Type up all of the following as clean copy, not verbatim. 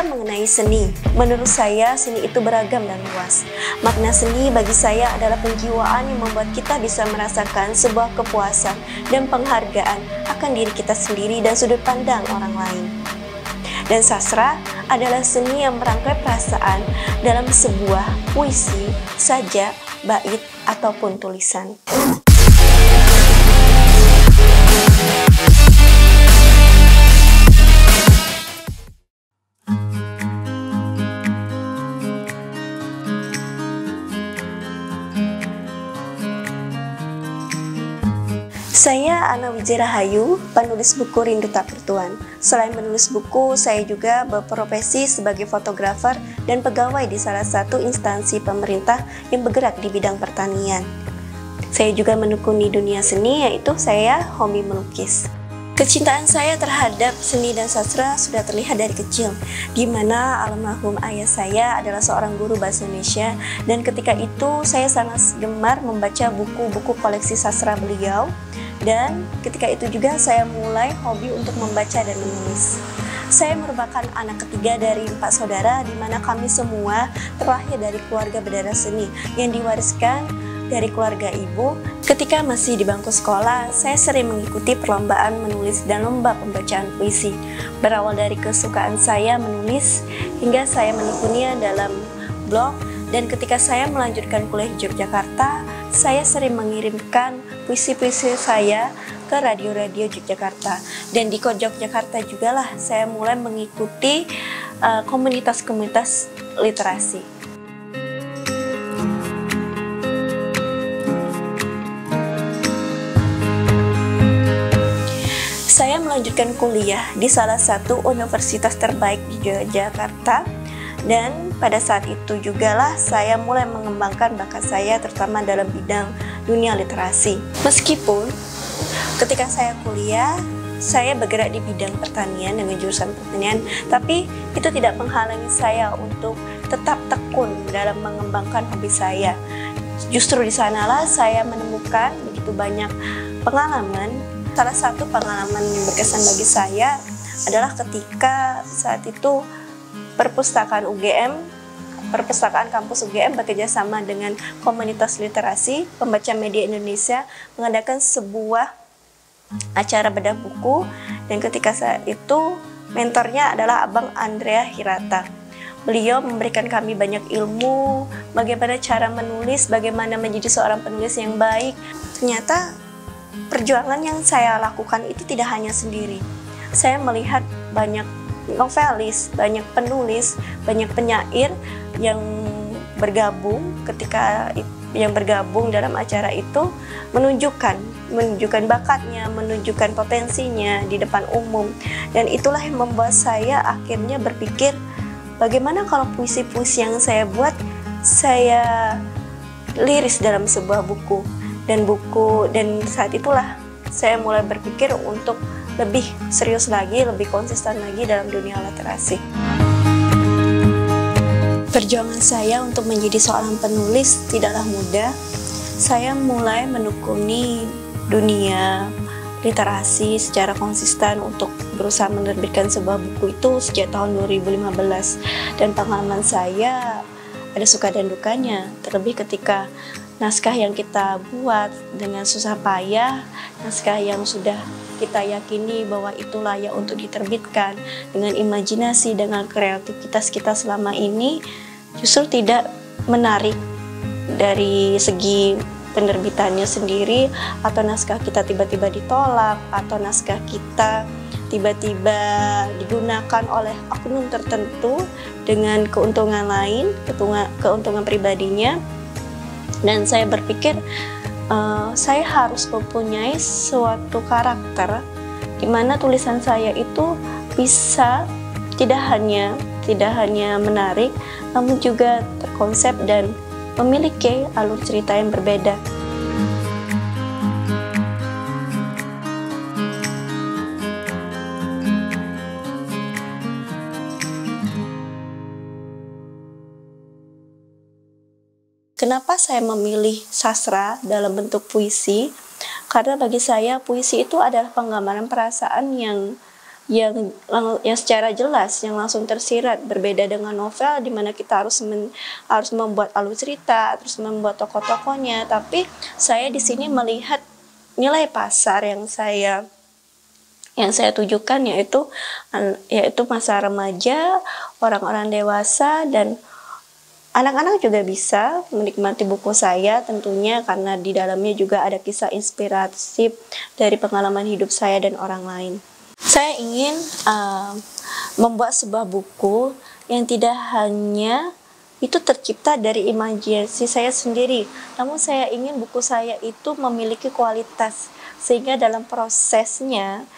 Bicara mengenai seni, menurut saya seni itu beragam dan luas. Makna seni bagi saya adalah penjiwaan yang membuat kita bisa merasakan sebuah kepuasan dan penghargaan akan diri kita sendiri dan sudut pandang orang lain. Dan sastra adalah seni yang merangkai perasaan dalam sebuah puisi, sajak, bait, ataupun tulisan. Saya Ana Wijirahayu, penulis buku Rindu Tak Bertuan. Selain menulis buku, saya juga berprofesi sebagai fotografer dan pegawai di salah satu instansi pemerintah yang bergerak di bidang pertanian. Saya juga menekuni dunia seni, yaitu saya hobi melukis. Kecintaan saya terhadap seni dan sastra sudah terlihat dari kecil, di mana almarhum ayah saya adalah seorang guru bahasa Indonesia, dan ketika itu saya sangat gemar membaca buku-buku koleksi sastra beliau, dan ketika itu juga saya mulai hobi untuk membaca dan menulis. Saya merupakan anak ketiga dari 4 saudara, di mana kami semua terlahir dari keluarga berdarah seni yang diwariskan dari keluarga ibu. Ketika masih di bangku sekolah, saya sering mengikuti perlombaan menulis dan lomba pembacaan puisi. Berawal dari kesukaan saya menulis, hingga saya menekuninya dalam blog, dan ketika saya melanjutkan kuliah di Yogyakarta, saya sering mengirimkan puisi-puisi saya ke radio-radio Yogyakarta. Dan di Yogyakarta juga lah saya mulai mengikuti komunitas-komunitas literasi. Saya melanjutkan kuliah di salah satu universitas terbaik di Yogyakarta, dan pada saat itu jugalah saya mulai mengembangkan bakat saya terutama dalam bidang dunia literasi. Meskipun ketika saya kuliah, saya bergerak di bidang pertanian dengan jurusan pertanian, tapi itu tidak menghalangi saya untuk tetap tekun dalam mengembangkan hobi saya. Justru di sanalah saya menemukan begitu banyak pengalaman. Salah satu pengalaman yang berkesan bagi saya adalah ketika saat itu perpustakaan kampus UGM bekerja sama dengan komunitas literasi pembaca media Indonesia mengadakan sebuah acara bedah buku, dan ketika saat itu mentornya adalah Abang Andrea Hirata. Beliau memberikan kami banyak ilmu, bagaimana cara menulis, bagaimana menjadi seorang penulis yang baik. Ternyata perjuangan yang saya lakukan itu tidak hanya sendiri. Saya melihat banyak novelis, banyak penulis, banyak penyair yang bergabung dalam acara itu, menunjukkan bakatnya, menunjukkan potensinya di depan umum. Dan itulah yang membuat saya akhirnya berpikir, bagaimana kalau puisi-puisi yang saya buat saya liris dalam sebuah buku. Dan saat itulah saya mulai berpikir untuk lebih serius lagi, lebih konsisten lagi dalam dunia literasi. Perjuangan saya untuk menjadi seorang penulis tidaklah mudah. Saya mulai menekuni dunia literasi secara konsisten untuk berusaha menerbitkan sebuah buku itu sejak tahun 2015. Dan pengalaman saya ada suka dan dukanya, terlebih ketika naskah yang kita buat dengan susah payah, naskah yang sudah kita yakini bahwa itu layak untuk diterbitkan, dengan imajinasi, dengan kreativitas kita selama ini, justru tidak menarik dari segi penerbitannya sendiri, atau naskah kita tiba-tiba ditolak, atau naskah kita tiba-tiba digunakan oleh oknum tertentu dengan keuntungan lain, keuntungan pribadinya. Dan saya berpikir saya harus mempunyai suatu karakter di mana tulisan saya itu bisa tidak hanya menarik, namun juga terkonsep dan memiliki alur cerita yang berbeda. Kenapa saya memilih sastra dalam bentuk puisi? Karena bagi saya puisi itu adalah penggambaran perasaan yang yang secara jelas, yang langsung tersirat, berbeda dengan novel di mana kita harus membuat alur cerita, terus membuat tokoh-tokohnya. Tapi saya di sini melihat nilai pasar yang saya tujukan, yaitu masa remaja, orang-orang dewasa, dan anak-anak juga bisa menikmati buku saya tentunya, karena di dalamnya juga ada kisah inspiratif dari pengalaman hidup saya dan orang lain. Saya ingin membuat sebuah buku yang tidak hanya itu tercipta dari imajinasi saya sendiri, namun saya ingin buku saya itu memiliki kualitas, sehingga dalam prosesnya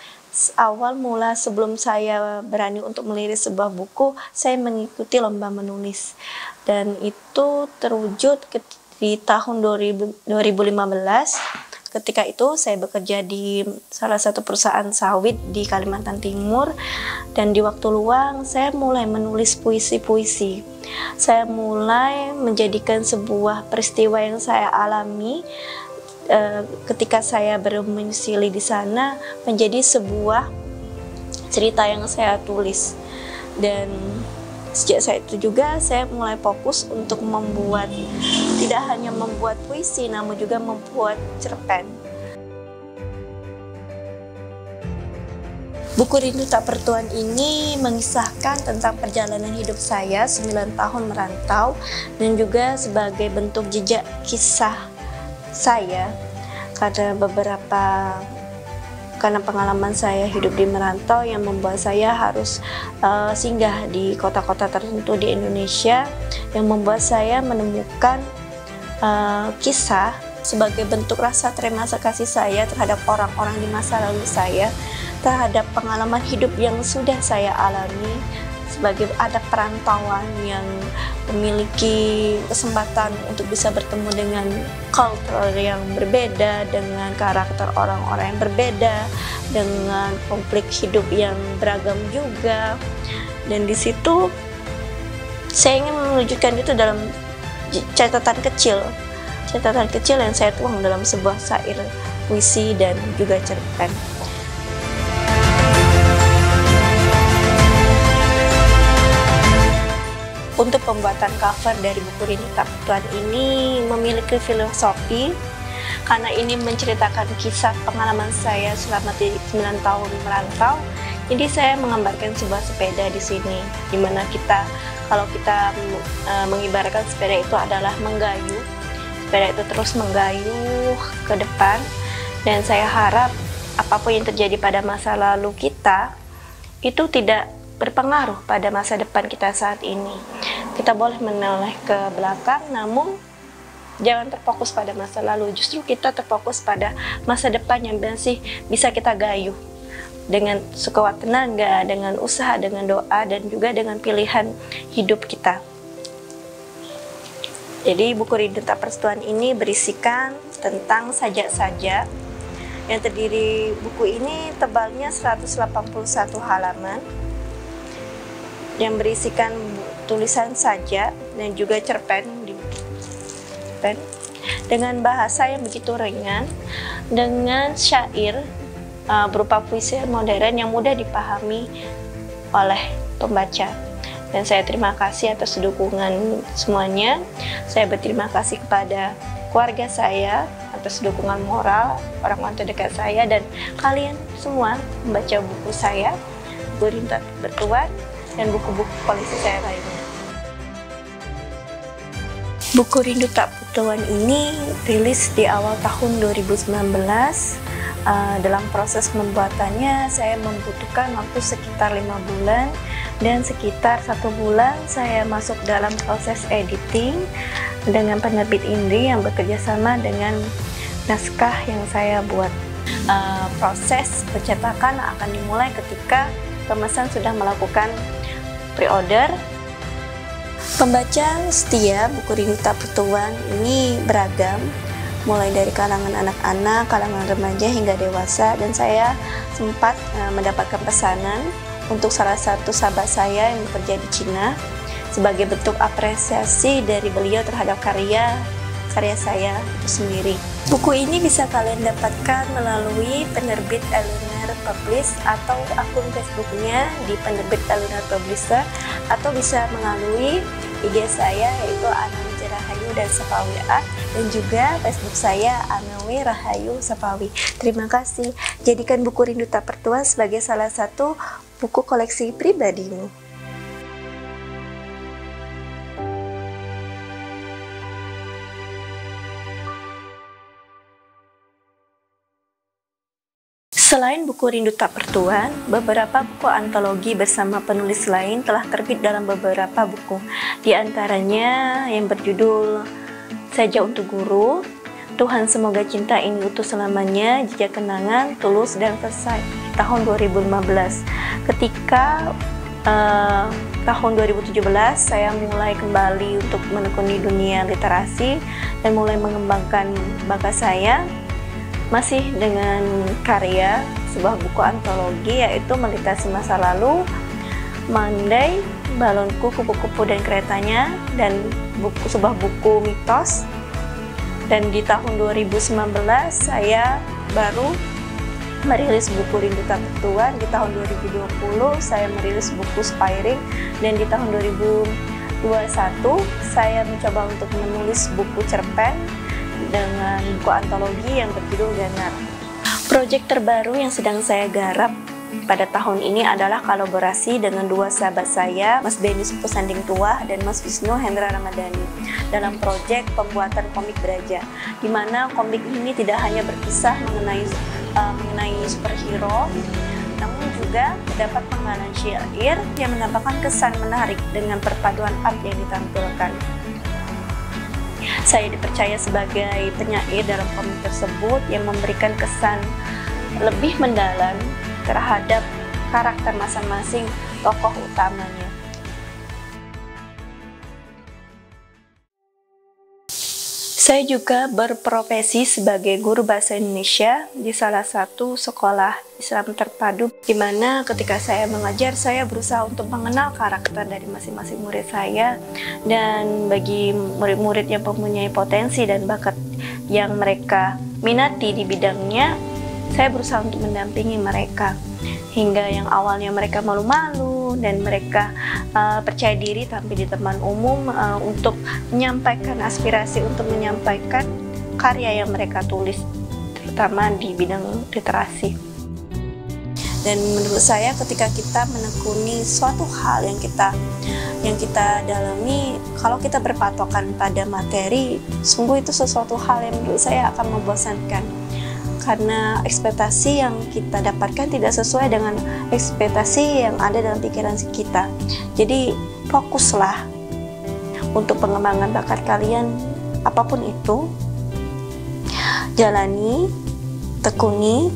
awal mula sebelum saya berani untuk melirik sebuah buku, saya mengikuti lomba menulis, dan itu terwujud di tahun 2015. Ketika itu saya bekerja di salah satu perusahaan sawit di Kalimantan Timur, dan di waktu luang saya mulai menulis puisi-puisi. Saya mulai menjadikan sebuah peristiwa yang saya alami ketika saya berdomisili di sana menjadi sebuah cerita yang saya tulis. Dan sejak saat itu juga saya mulai fokus untuk tidak hanya membuat puisi, namun juga membuat cerpen. Buku Rindu Tak Bertuan ini mengisahkan tentang perjalanan hidup saya 9 tahun merantau, dan juga sebagai bentuk jejak kisah saya, karena pengalaman saya hidup di merantau yang membuat saya harus singgah di kota-kota tertentu di Indonesia, yang membuat saya menemukan kisah sebagai bentuk rasa terima kasih saya terhadap orang-orang di masa lalu saya, terhadap pengalaman hidup yang sudah saya alami sebagai anak perantauan yang memiliki kesempatan untuk bisa bertemu dengan kultur yang berbeda, dengan karakter orang-orang yang berbeda, dengan konflik hidup yang beragam juga. Dan di situ saya ingin menunjukkan itu dalam catatan kecil yang saya tuang dalam sebuah syair, puisi, dan juga cerpen. Untuk pembuatan cover dari buku Rindu Tak Bertuan ini memiliki filosofi, karena ini menceritakan kisah pengalaman saya selama 9 tahun merantau. Jadi saya menggambarkan sebuah sepeda di sini, dimana kalau kita mengibaratkan sepeda itu adalah menggayuh, sepeda itu terus menggayuh ke depan. Dan saya harap apapun yang terjadi pada masa lalu kita itu tidak berpengaruh pada masa depan kita saat ini. Kita boleh menoleh ke belakang, namun jangan terfokus pada masa lalu. Justru kita terfokus pada masa depan yang masih bisa kita gayuh dengan sekuat tenaga, dengan usaha, dengan doa, dan juga dengan pilihan hidup kita. Jadi buku Rindu Tak Bertuan ini berisikan tentang sajak-sajak yang terdiri. Buku ini tebalnya 181 halaman yang berisikan tulisan sajak dan juga cerpen dengan bahasa yang begitu ringan, dengan syair berupa puisi modern yang mudah dipahami oleh pembaca. Dan saya terima kasih atas dukungan semuanya. Saya berterima kasih kepada keluarga saya atas dukungan moral, orang-orang terdekat saya, dan kalian semua membaca buku saya, Buku Rindu Tak Bertuan, dan buku-buku koleksi saya lainnya. Buku Rindu Tak Bertuan ini rilis di awal tahun 2019. Dalam proses pembuatannya saya membutuhkan waktu sekitar 5 bulan, dan sekitar 1 bulan saya masuk dalam proses editing dengan penerbit Indri yang bekerja sama dengan naskah yang saya buat. Proses pencetakan akan dimulai ketika pemesan sudah melakukan pre-order. Pembaca setia buku Rindu Tak Bertuan ini beragam, mulai dari kalangan anak-anak, kalangan remaja, hingga dewasa. Dan saya sempat mendapatkan pesanan untuk salah satu sahabat saya yang bekerja di Cina sebagai bentuk apresiasi dari beliau terhadap karya saya itu sendiri. Buku ini bisa kalian dapatkan melalui penerbit Eleanor Publish atau akun Facebooknya di penerbit Eluna Publisher, atau bisa melalui IG saya yaitu Anawi Rahayu dan Sepawi A, dan juga Facebook saya Anawi Rahayu Sepawi. Terima kasih. Jadikan buku Rindu Tak Tertuan sebagai salah satu buku koleksi pribadimu. Selain buku Rindu Tak Tertuan, beberapa buku antologi bersama penulis lain telah terbit dalam beberapa buku. Di antaranya yang berjudul Saja Untuk Guru, Tuhan Semoga Cinta Ini Utuh Selamanya, Jejak Kenangan, Tulus, dan Selesai tahun 2015. Ketika tahun 2017 saya mulai kembali untuk menekuni dunia literasi dan mulai mengembangkan bakat saya, masih dengan karya sebuah buku antologi yaitu Melintasi Masa Lalu, Mandai, Balonku, Kupu-Kupu dan Keretanya, dan sebuah buku mitos. Dan di tahun 2019 saya baru merilis buku Rindu Tak Tertuan. Di tahun 2020 saya merilis buku Spiring, dan di tahun 2021 saya mencoba untuk menulis buku cerpen dengan buku antologi yang berjudul Ganar. Proyek terbaru yang sedang saya garap pada tahun ini adalah kolaborasi dengan dua sahabat saya, Mas Benny Supusanding Tuah dan Mas Wisnu Hendra Ramadhani, dalam proyek pembuatan komik Braja, di mana komik ini tidak hanya berkisah mengenai superhero, namun juga terdapat penggalan syair yang menambahkan kesan menarik dengan perpaduan art yang ditampilkan. Saya dipercaya sebagai penyair dalam komik tersebut yang memberikan kesan lebih mendalam terhadap karakter masing-masing tokoh utamanya. Saya juga berprofesi sebagai guru bahasa Indonesia di salah satu sekolah Islam terpadu, di mana ketika saya mengajar, saya berusaha untuk mengenal karakter dari masing-masing murid saya, dan bagi murid-murid yang mempunyai potensi dan bakat yang mereka minati di bidangnya, saya berusaha untuk mendampingi mereka, hingga yang awalnya mereka malu-malu dan mereka percaya diri tampil di depan umum untuk menyampaikan aspirasi, untuk menyampaikan karya yang mereka tulis, terutama di bidang literasi. Dan menurut saya ketika kita menekuni suatu hal yang kita dalami, kalau kita berpatokan pada materi, sungguh itu sesuatu hal yang menurut saya akan membosankan. Karena ekspektasi yang kita dapatkan tidak sesuai dengan ekspektasi yang ada dalam pikiran kita. Jadi fokuslah untuk pengembangan bakat kalian, apapun itu, jalani, tekuni,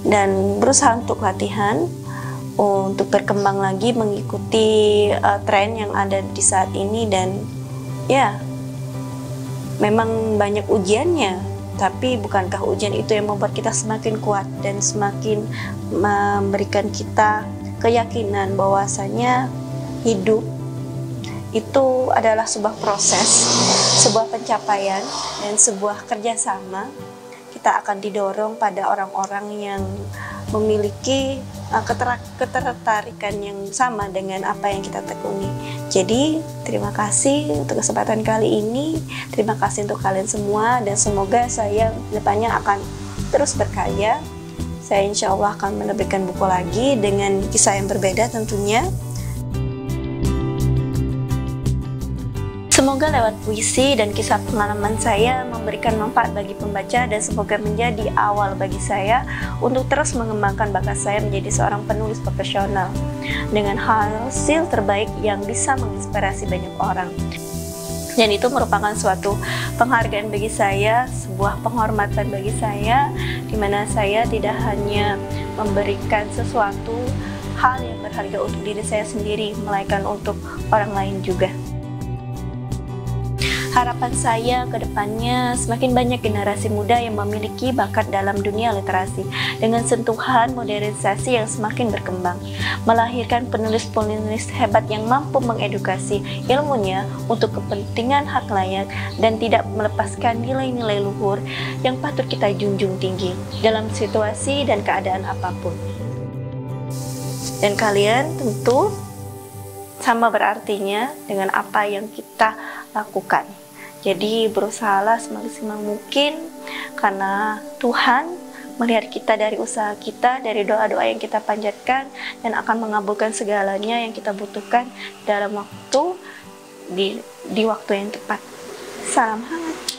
dan berusaha untuk latihan, untuk berkembang lagi mengikuti tren yang ada di saat ini. Dan ya, memang banyak ujiannya, tapi bukankah ujian itu yang membuat kita semakin kuat dan semakin memberikan kita keyakinan bahwasanya hidup itu adalah sebuah proses, sebuah pencapaian, dan sebuah kerjasama. Kita akan didorong pada orang-orang yang memiliki ketertarikan yang sama dengan apa yang kita tekuni. Jadi terima kasih untuk kesempatan kali ini, terima kasih untuk kalian semua, dan semoga saya depannya akan terus berkarya. Saya insya Allah akan menerbitkan buku lagi dengan kisah yang berbeda tentunya. Semoga lewat puisi dan kisah pengalaman saya memberikan manfaat bagi pembaca, dan semoga menjadi awal bagi saya untuk terus mengembangkan bakat saya menjadi seorang penulis profesional dengan hasil terbaik yang bisa menginspirasi banyak orang. Dan itu merupakan suatu penghargaan bagi saya, sebuah penghormatan bagi saya, di mana saya tidak hanya memberikan sesuatu hal yang berharga untuk diri saya sendiri, melainkan untuk orang lain juga. Harapan saya ke depannya semakin banyak generasi muda yang memiliki bakat dalam dunia literasi dengan sentuhan modernisasi yang semakin berkembang, melahirkan penulis-penulis hebat yang mampu mengedukasi ilmunya untuk kepentingan hak layak dan tidak melepaskan nilai-nilai luhur yang patut kita junjung tinggi dalam situasi dan keadaan apapun. Dan kalian tentu sama berartinya dengan apa yang kita lakukan. Jadi berusahalah semaksimal mungkin karena Tuhan melihat kita dari usaha kita, dari doa-doa yang kita panjatkan dan akan mengabulkan segalanya yang kita butuhkan dalam waktu di waktu yang tepat. Salam hangat.